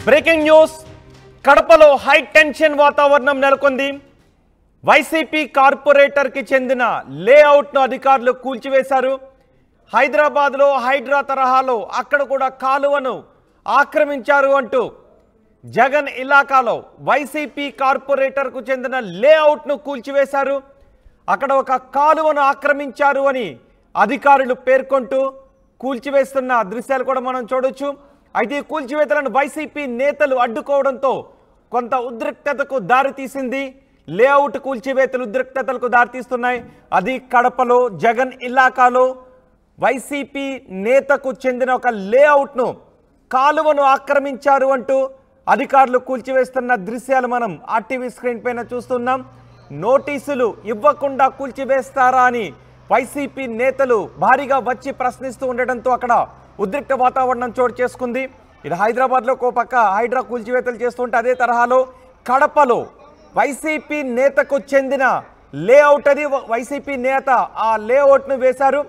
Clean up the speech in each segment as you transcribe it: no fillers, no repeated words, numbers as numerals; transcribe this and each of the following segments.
Breaking news కడపలో high tension వాతావరణం నెలకొంది. వైసీపీ కార్పొరేటర్ కి చెందిన లేఅవుట్ ను అధికారులు కూల్చివేశారు. హైదరాబాద్లో హైడ్రా తరహాలో అక్కడ కూడా కాలువను ఆక్రమించారు అంటూ జగన్ ఇలాకాలో వైసీపీ కార్పొరేటర్ కు చెందిన లేఅవుట్ ను కూల్చివేశారు. అక్కడ ఒక కాలువను ఆక్రమించారు అని అధికారులు పేర్కొంటూ కూల్చివేస్తున్న దృశ్యాలు కూడా మనం చూడొచ్చు. అయితే ఈ కూల్చివేతలను వైసీపీ నేతలు అడ్డుకోవడంతో కొంత ఉద్రిక్తతకు దారితీసింది. లేఅవుట్ కూల్చివేతలు ఉద్రిక్తతలకు దారితీస్తున్నాయి. అది కడపలో జగన్ ఇలాకాలో వైసీపీ నేతకు చెందిన ఒక లేఅవుట్ను కాలువను ఆక్రమించారు అంటూ అధికారులు కూల్చివేస్తున్న దృశ్యాలు మనం ఆర్టీవీ స్క్రీన్ పైన చూస్తున్నాం. నోటీసులు ఇవ్వకుండా కూల్చివేస్తారా అని వైసీపీ నేతలు భారీగా వచ్చి ప్రశ్నిస్తూ ఉండడంతో అక్కడ ఉద్రిక్త వాతావరణం చోటు చేసుకుంది. ఇది హైదరాబాద్లో ఒక పక్క హైడ్రా కూల్చివేతలు చేస్తుంటే అదే తరహాలో కడపలో వైసీపీ నేతకు చెందిన లేఅవుట్ అది వైసీపీ నేత ఆ లేఅవుట్ను వేశారు.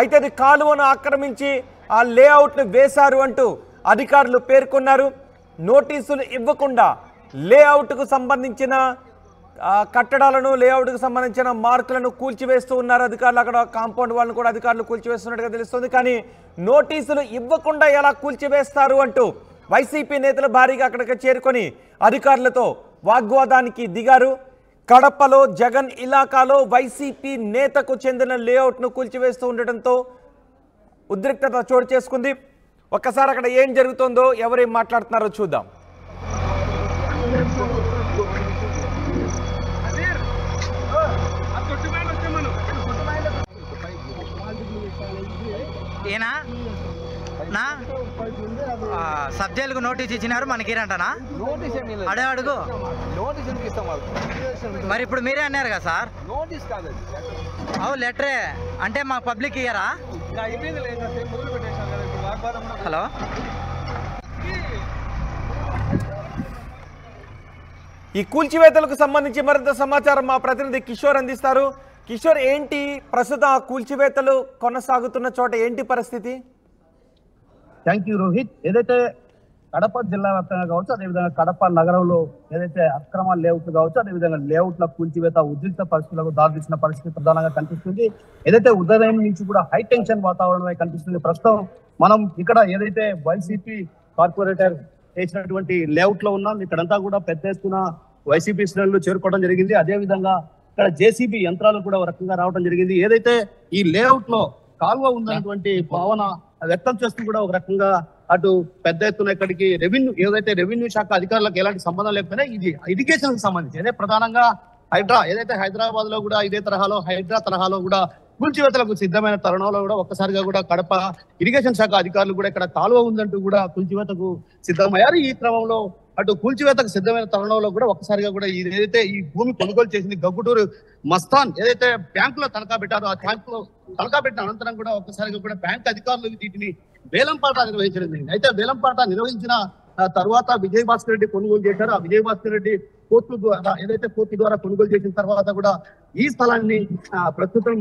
అయితే అది కాలువను ఆక్రమించి ఆ లేఅవుట్ను వేశారు అంటూ అధికారులు పేర్కొన్నారు. నోటీసులు ఇవ్వకుండా లేఅవుట్కు సంబంధించిన కట్టడాలను లేఅవుట్కు సంబంధించిన మార్కులను కూల్చివేస్తూ ఉన్నారు అధికారులు. అక్కడ కాంపౌండ్ వాళ్ళను కూడా అధికారులు కూల్చివేస్తున్నట్టుగా తెలుస్తుంది. కానీ నోటీసులు ఇవ్వకుండా ఎలా కూల్చివేస్తారు అంటూ వైసీపీ నేతలు భారీగా అక్కడికి చేరుకొని అధికారులతో వాగ్వాదానికి దిగారు. కడపలో జగన్ ఇలాకాలో వైసీపీ నేతకు చెందిన లేఅవుట్ను కూల్చివేస్తూ ఉండటంతో ఉద్రిక్తత చోటు చేసుకుంది. ఒక్కసారి అక్కడ ఏం జరుగుతుందో ఎవరేం మాట్లాడుతున్నారో చూద్దాం. ఏనా నా సబ్జెక్టులకు నోటీస్ ఇచ్చినారు మనకిరంటనా అడే అడుగు మరి ఇప్పుడు మీరే అన్నారు కదా సార్. అవు లెటరే అంటే మా పబ్లిక్ ఇయ్యరా? హలో ఈ కూల్చివేతలకు సంబంధించి మరింత సమాచారం మా ప్రతినిధి కిషోర్ అందిస్తారు. కిషోర్, ఏంటి ప్రస్తుతం ఆ కూల్చివేతలు కొనసాగుతున్న చోట ఏంటి పరిస్థితి? Thank you Rohit. ఏదైతే కడప జిల్లా వ్యాప్తంగా కావచ్చు, అదేవిధంగా కడప నగరంలో ఏదైతే అక్రమ లేఅవుట్లు కావచ్చు, అదేవిధంగా లేఅవుట్ల కూల్చివేత ఉద్రిక్త పరిస్థితులకు దారితీసిన పరిస్థితి ప్రధానంగా కనిపిస్తుంది. ఏదైతే ఉదయం నుంచి కూడా హై టెన్షన్ వాతావరణమే కనిపిస్తుంది. ప్రస్తుతం మనం ఇక్కడ ఏదైతే వైసీపీ కార్పొరేటర్ చేసినటువంటి లేఅవుట్ లో ఉన్నాం. ఇక్కడంతా కూడా పెద్ద ఎత్తున వైసీపీ శ్రేణులు చేరుకోవడం జరిగింది. అదేవిధంగా ఇక్కడ జేసీబీ యంత్రాలు కూడా ఒక రకంగా రావడం జరిగింది. ఏదైతే ఈ లేఅవుట్ లో కాలువ ఉందన్నటువంటి భావన వ్యక్తం చేస్తూ కూడా ఒక రకంగా అటు పెద్ద ఎత్తున ఇక్కడికి రెవెన్యూ శాఖ అధికారులకు ఎలాంటి సంబంధం లేకపోయినా ఇది ఇరిగేషన్ కి సంబంధించి అదే ప్రధానంగా హైడ్రా ఏదైతే హైదరాబాద్ లో కూడా ఇదే తరహాలో హైడ్రా తరహాలో కూడా కూల్చివేతలకు సిద్ధమైన తరుణంలో కూడా ఒక్కసారిగా కూడా కడప ఇరిగేషన్ శాఖ అధికారులు కూడా ఇక్కడ కాలువ ఉందంటూ కూడా కూల్చివేతకు సిద్ధమయ్యారు. ఈ క్రమంలో అటు కూల్చివేతకు సిద్ధమైన తరుణంలో కూడా ఒక్కసారిగా కూడా ఏదైతే ఈ భూమి కొనుగోలు చేసింది గగ్గుటూరు మస్తాన్ ఏదైతే బ్యాంకులో తనఖా పెట్టారో ఆ బ్యాంకులో తనఖా పెట్టిన అనంతరం కూడా ఒక్కసారిగా కూడా బ్యాంక్ అధికారులు వీటిని వేలంపాట నిర్వహించడం జరిగింది. అయితే వేలంపాట నిర్వహించిన తర్వాత విజయ్ భాస్కర్ రెడ్డి కొనుగోలు చేశారు. ఆ విజయ్ భాస్కర్ రెడ్డి కోర్టు ద్వారా కొనుగోలు చేసిన తర్వాత కూడా ఈ స్థలాన్ని ప్రస్తుతం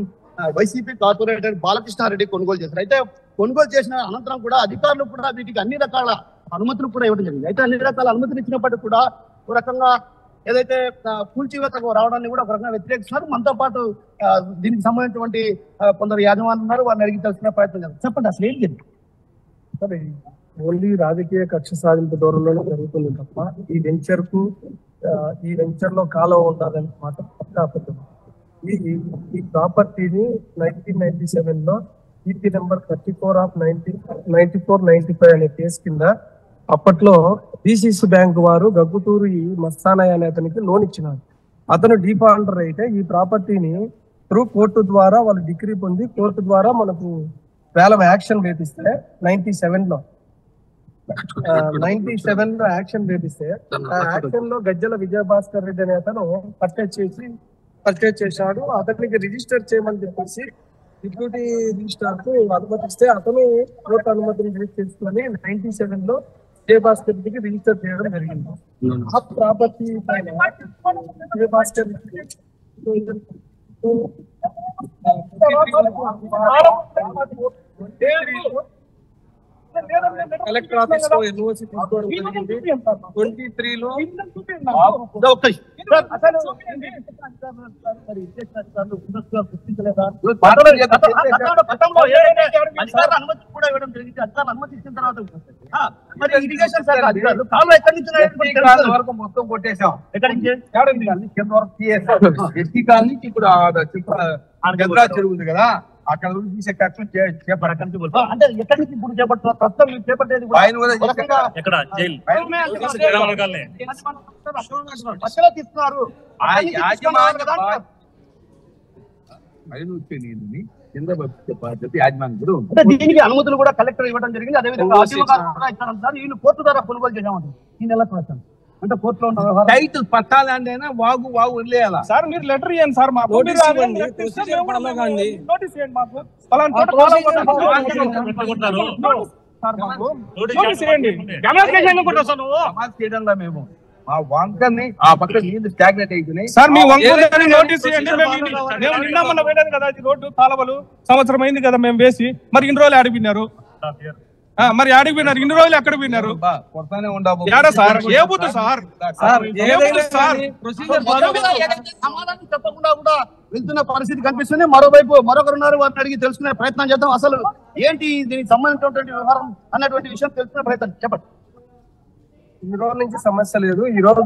వైసీపీ కార్పొరేటర్ బాలకృష్ణారెడ్డి కొనుగోలు చేశారు. అయితే కొనుగోలు చేసిన అనంతరం కూడా అధికారులు కూడా వీటికి అన్ని రకాల అనుమతులు కూడా ఇవ్వడం జరిగింది. అయితే అన్ని రకాల అనుమతులు ఇచ్చినప్పటికీ కూడా ఒక రకంగా ఏదైతే కూల్చివేతకు రావడాన్ని కూడా ఒక రకంగా వ్యతిరేకిస్తున్నారు. మనతో పాటు దీనికి సంబంధించినటువంటి కొందరు యాజమాన్యం ఉన్నారు. వారిని అడిగి తెలుసుకునే ప్రయత్నం చేస్తారు. చెప్పండి, అసలు ఏం జరిగింది? సరే, ఓన్లీ రాజకీయ కక్ష సాధింపు దూరంలోనే జరుగుతుంది తప్ప ఈ వెంచర్ లో కాలువ ఉండాలని మాత్రం పక్కా అబద్ధం. ఈ ప్రాపర్టీని 1997 లో ఈపీ నెంబర్ 34/94/95 అనే కేసు కింద అప్పట్లో డిసిసి బ్యాంక్ వారు గగ్గుటూరు ఈ మస్తానయ్య అనే అతనికి లోన్ ఇచ్చినారు. అతను డిఫాల్టర్ అయితే ఈ ప్రాపర్టీని త్రూ కోర్టు ద్వారా వాళ్ళు డిగ్రీ పొంది కోర్టు ద్వారా మనకు వేలం యాక్షన్ వేపిస్తే 97 లో యాక్షన్ వేపిస్తే ఆ యాక్షన్ లో గజ్జల విజయభాస్కర్ రెడ్డి అనే అతను పర్చేజ్ చేశాడు. అతనికి రిజిస్టర్ చేయమని చెప్పేసి డిప్యూటీ రిజిస్ట్రార్ కు అనుమతిస్తే అతను కోర్టు అనుమతిని రిజిస్టర్ చేసుకుని 97 లో విజయభాస్కర్ రెడ్డికి రిజిస్టర్ చేయడం జరిగింది. ఆ ప్రాపర్టీ పైన విజయభాస్కర్ రెడ్డి కలెక్టర్ ఆఫీస్ లో ఎన్ఓసి తీసుకోవడం జరిగింది. 23 లో అనుమతి కూడా ఇవ్వడం జరిగింది. అనుమతి ఇచ్చిన తర్వాత మరి ఇరిగేషన్ శాఖ అధికారులు కాలువ ఎక్కడి నుంచి వరకు మొత్తం కొట్టేసాం. ఎస్టీ కాలనీ నుంచి ఇప్పుడు గంగా చెరువు ఉంది కదా, అక్కడ తీసే ఖర్చు అంటే ఎక్కడి నుంచి ఇప్పుడు చేపడుతున్నారు? ప్రస్తుతం మీరు చేపట్టేది తీస్తున్నారు. కింద పద్ధతి యాజమాన్యుడు అంటే దీనికి అనుమతులు కూడా కలెక్టర్ ఇవ్వడం జరిగింది. అదేవిధంగా వీళ్ళు కోర్టు ద్వారా కొనుగోలు చేసామండి ఈ నెల ప్రస్తుతం. అంటే కోర్టులో ఉన్న టైట్ పట్టాలండి అయినా వాగు వదిలేయాలా సార్? మీరు లెటర్ ఇవ్వండి సార్, మాకు నోటీస్ ఇవ్వండి. చేయడంలో మేము ఆ వంకని ఆ పక్క నీళ్లు స్టాగ్నేట్ అయిపోయినాయి సార్. మీ వంకని నోటీస్ ఇవ్వండి. మేము నిన్న మొన్న వేయలేదు కదా ఇది రోడ్డు కాలువలు, సంవత్సరం అయింది కదా మేము వేసి. మరి ఇన్ని రోజులు అడిగిపోయినారు, మరి అడిగిపోయినారు. ఇన్ని రోజులు ఎక్కడ పోయినారు? కొడతానే ఉండవు సార్. ఏ బుద్ధి సార్? సమాధానం చెప్పకుండా కూడా వెళ్తున్న పరిస్థితి కనిపిస్తుంది. మరోవైపు మరొకరున్నారు, వారిని అడిగి తెలుసుకునే ప్రయత్నం చేద్దాం. అసలు ఏంటి దీనికి సంబంధించినటువంటి వ్యవహారం అన్నటువంటి విషయం తెలుసుకునే ప్రయత్నం చెప్పండి. ఈ రోజు నుంచి సమస్య లేదు. ఈ రోజు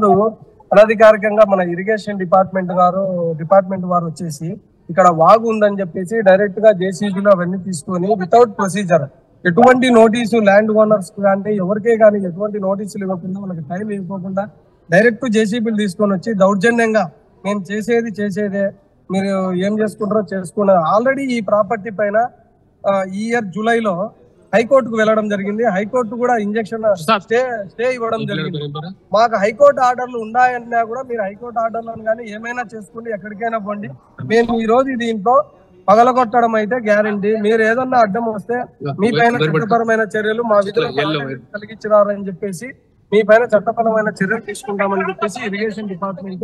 అనధికారికంగా మన ఇరిగేషన్ డిపార్ట్మెంట్ వారు వచ్చేసి ఇక్కడ వాగు ఉందని చెప్పేసి డైరెక్ట్ గా జేసీబీలో అవన్నీ తీసుకొని వితౌట్ ప్రొసీజర్, ఎటువంటి నోటీసు ల్యాండ్ ఓనర్స్ కానీ ఎవరికే కానీ ఎటువంటి నోటీసులు ఇవ్వకుండా, మనకి టైం ఇవ్వకుండా డైరెక్ట్ జేసీబీలు తీసుకొని వచ్చి దౌర్జన్యంగా మేము చేసేదే మీరు ఏం చేసుకుంటారో చేసుకున్నారు. ఆల్రెడీ ఈ ప్రాపర్టీ పైన ఈ ఇయర్ జూలైలో హైకోర్టుకు వెళ్ళడం జరిగింది. హైకోర్టు కూడా ఇంజక్షన్ స్టే ఇవ్వడం జరిగింది. మాకు హైకోర్టు ఆర్డర్లు ఉన్నాయన్నా కూడా మీరు హైకోర్టు ఆర్డర్లను కానీ ఏమైనా చేసుకుని ఎక్కడికైనా పోండి, మేము ఈ రోజు దీంట్లో పగలగొట్టడం అయితే గ్యారంటీ. మీరు ఏదన్నా అడ్డం వస్తే మీ పైన చట్టపరమైన చర్యలు మా విధులు కలిగించినారని చెప్పేసి మీ పైన చట్టపరమైన చర్యలు తీసుకుంటామని చెప్పేసి ఇరిగేషన్ డిపార్ట్మెంట్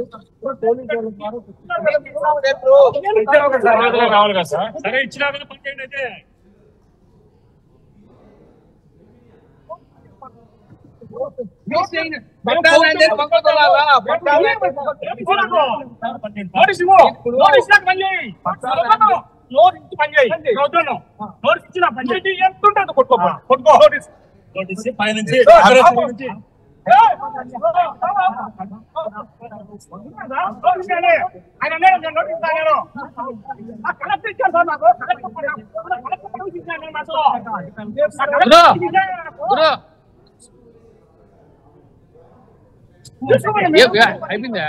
అయిపోయిందా?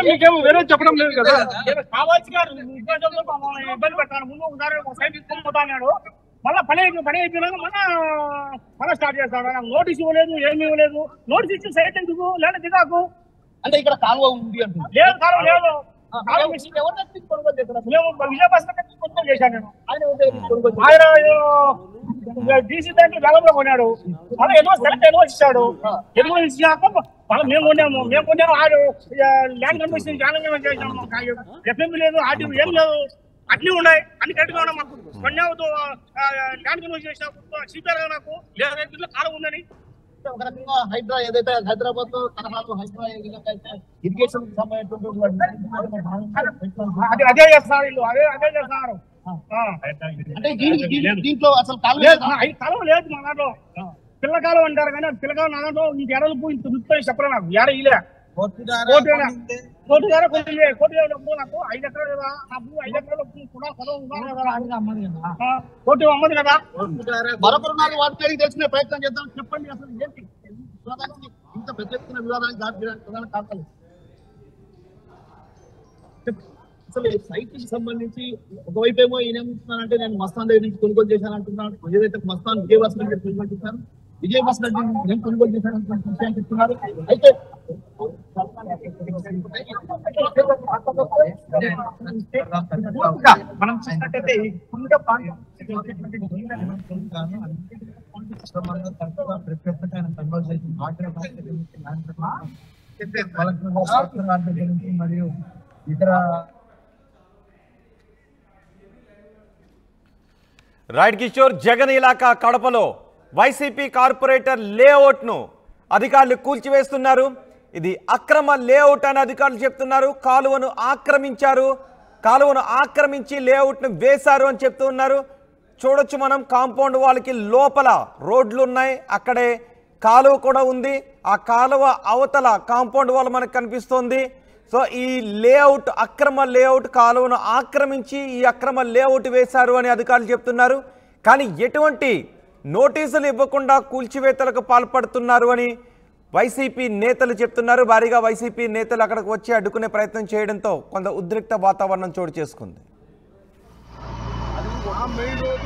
మీకేమో వేరే చెప్పడం లేదు కదా. ఇబ్బంది పెట్టాను ముందు పోతాడు, మళ్ళీ పని అయిపోయినాక మళ్ళీ స్టార్ట్ చేస్తాడు. నాకు నోటీస్ ఇవ్వలేదు, ఏమి ఇవ్వలేదు. నోటీస్ ఇచ్చి సైట్ ఎందుకు లేదా దిగాకు అంటే ఇక్కడ కాలువ ఉంది అంటే లేదు. కాలువ లేదు. విజయభాస్కర్ చేశాను నేను. ఆయన డీసీ బ్యాంక్ వేలంలో కొన్నాడు. మళ్ళీ ఎన్ఓసి ఇచ్చాడు. ఎన్ఓసి ఇచ్చాక మళ్ళీ మేము కొన్నాము. ల్యాండ్ కమిషన్ చేసాము. ఎఫ్ఎంబీ లేదు, ఆర్టీఓ ఏం లేదు. అన్ని ఉన్నాయి, అన్ని కరెక్ట్గా ఉన్నాయి. మాకు కొన్నావుతో ల్యాండ్ కమిషన్ చేసినప్పుడు సిపిఆర్ నాకు లేదా కాలం ఉందని ఒక రకంగా హైడ్రా ఏదైతే హైదరాబాద్ లో తరహాలో హైడ్రా ఇరిగేషన్ అదే చేస్తారు వీళ్ళు, అదే చేస్తారు. అంటే దీంట్లో అసలు కాలం లేదు మా దాంట్లో. పిల్లకాలం అంటారు కానీ పిల్లకాలం నా దాంట్లో ఇంక ఎడలు ఇంత వృత్తి చెప్పలే నాకు. ఎడ ఇలే కోర్టు ద్వారా కోర్టు నాకు 5 ఎకరాలు కదా, నాకు 5 ఎకరాలు కూడా కోర్టు అమ్మదు కదా. మరొకరు నాకు వాటి తెలుసుకునే ప్రయత్నం చేద్దాం. చెప్పండి అసలు ఏంటి ఇంత పెద్ద ఎత్తున వివాదానికి ప్రధాన కారణాలు? అసలు సైట్ కి సంబంధించి ఒకవైపు ఏమో ఈయన ఏమంటున్నానంటే నేను మస్తాన్ దగ్గర నుంచి కొనుగోలు చేశాను అంటున్నాను. ఏదైతే మస్తాన్ విజయభాస్కర్ దగ్గర కొనుగోలు చేశాను, విజయభాస్కర్ దగ్గర నేను కొనుగోలు చేశాను విషయాన్ని చెప్తున్నారు. అయితే మనం చూసినట్టయితే క్రమంలో తరచుగా ప్రతి ఒక్కటి ఆయన కన్వర్సేషన్ గురించి మరియు ఇతర రైట్ కిషోర్, జగన్ ఇలాకా కడపలో వైసీపీ కార్పొరేటర్ లేఅవుట్ను అధికారులు కూల్చివేస్తున్నారు. ఇది అక్రమ లేఅవుట్ అని అధికారులు చెప్తున్నారు. కాలువను ఆక్రమించి లేఅవుట్ను వేశారు అని చెప్తూ ఉన్నారు. చూడొచ్చు మనం, కాంపౌండ్ వాళ్ళకి లోపల రోడ్లు ఉన్నాయి, అక్కడే కాలువ కూడా ఉంది. ఆ కాలువ అవతల కాంపౌండ్ వాళ్ళు మనకు కనిపిస్తోంది. సో ఈ లేఅవుట్ అక్రమ లేఅవుట్, కాలువను ఆక్రమించి ఈ అక్రమ లేఅవుట్ వేశారు అని అధికారులు చెప్తున్నారు. కానీ ఎటువంటి నోటీసులు ఇవ్వకుండా కూల్చివేతలకు పాల్పడుతున్నారు అని వైసీపీ నేతలు చెప్తున్నారు. భారీగా వైసీపీ నేతలు అక్కడికి వచ్చి అడ్డుకునే ప్రయత్నం చేయడంతో కొంత ఉద్రిక్త వాతావరణం చోటు చేసుకుంది. Main road